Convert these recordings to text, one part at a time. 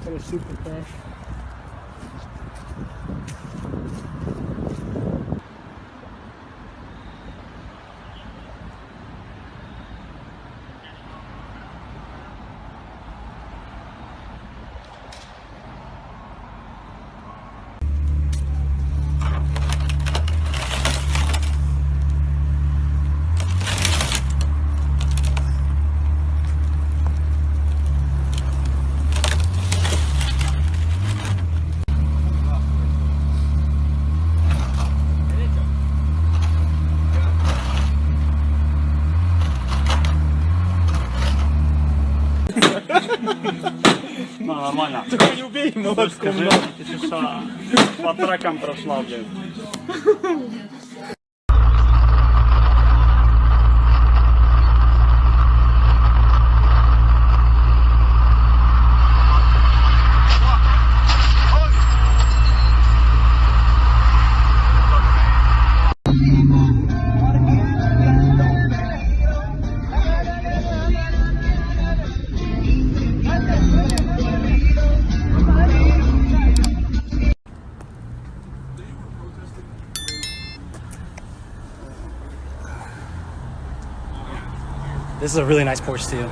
Got a supercar. Ну, нормально. Только не убей молотком. Скажи, если что, по трекам прошла, блин. This is a really nice Porsche too.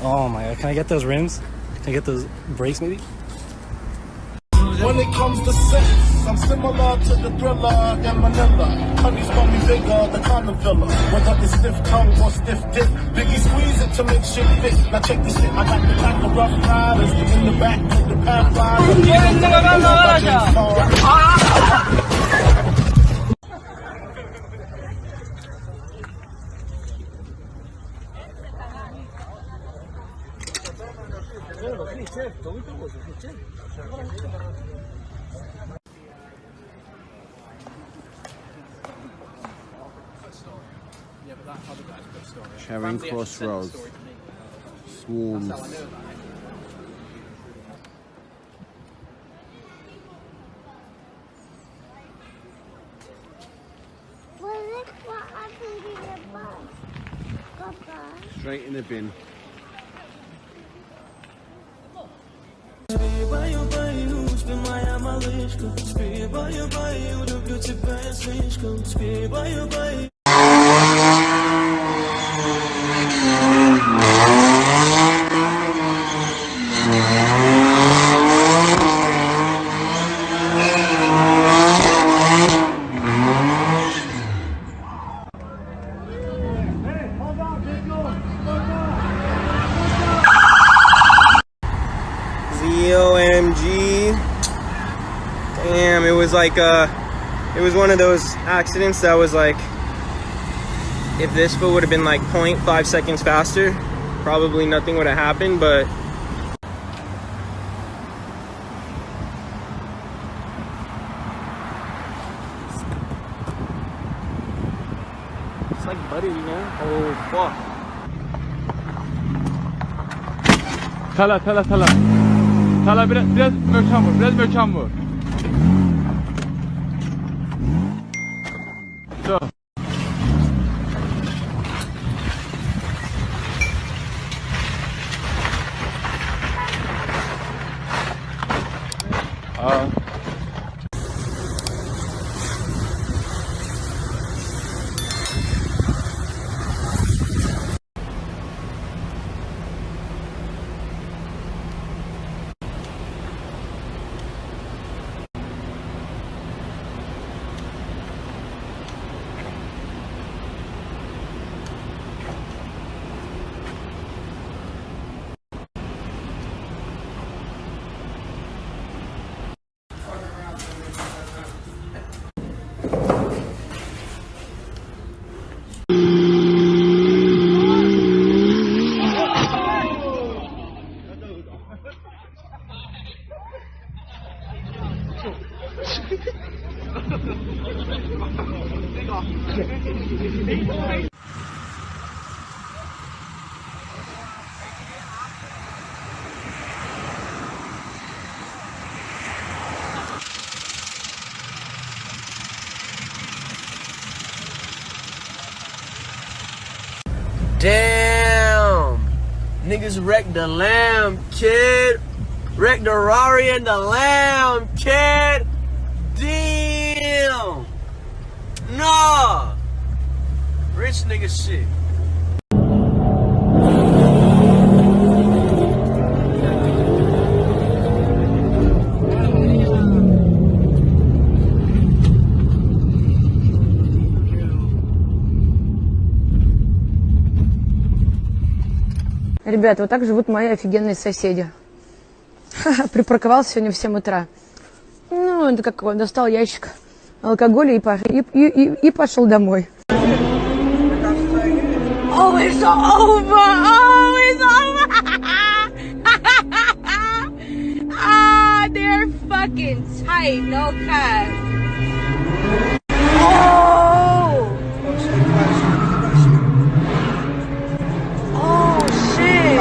Oh my god, can I get those rims? Can I get those brakes maybe? When it comes to sex, I'm similar to the thriller in Manila. Honey's call me bigger, the carnivilla. Whether it's stiff tongue or stiff dick, Biggie squeeze it to make shit fit. Now check this shit, I got the pack of rough riders in the back of the Charing Crossroads. Swarms. Straight in the bin. OMG. Damn, it was like it was one of those accidents that was like, if this foot would have been like 0.5 seconds faster, probably nothing would have happened, but it's like butter, you know? Oh fuck. Tala biraz mökam vur, biraz mökam vur. So. Damn. Niggas wrecked the Lamb, kid. Wrecked the Ferrari and the Lamb, kid. Damn. Nah. Rich nigga shit. Ребята, вот так живут мои офигенные соседи. Припарковался сегодня в 7 утра. Ну, это как он достал ящик алкоголя и пошел домой. Oh, it's over! Oh, it's over! Ah, they're fucking tight, no cap. Oh! Oh, shit.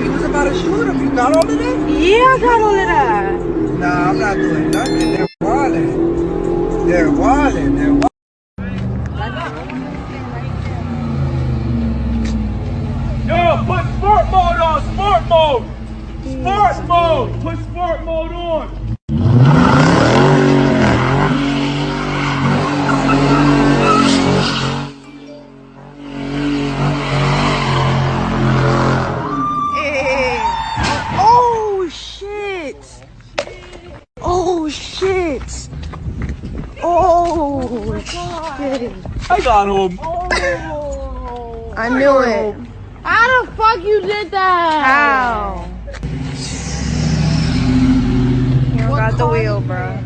You was about to shoot him. You got all of that? Yeah, I got all of that. Nah, I'm not doing nothing. They're wildin'. They're wildin'. They're wildin'. Yo, put sport mode on, sport mode! Sport mode! Put sport mode on! Oh, shit. Oh, shit. Oh, shit. I got him! I knew it. How the fuck you did that? How? You don't got the wheel, bro.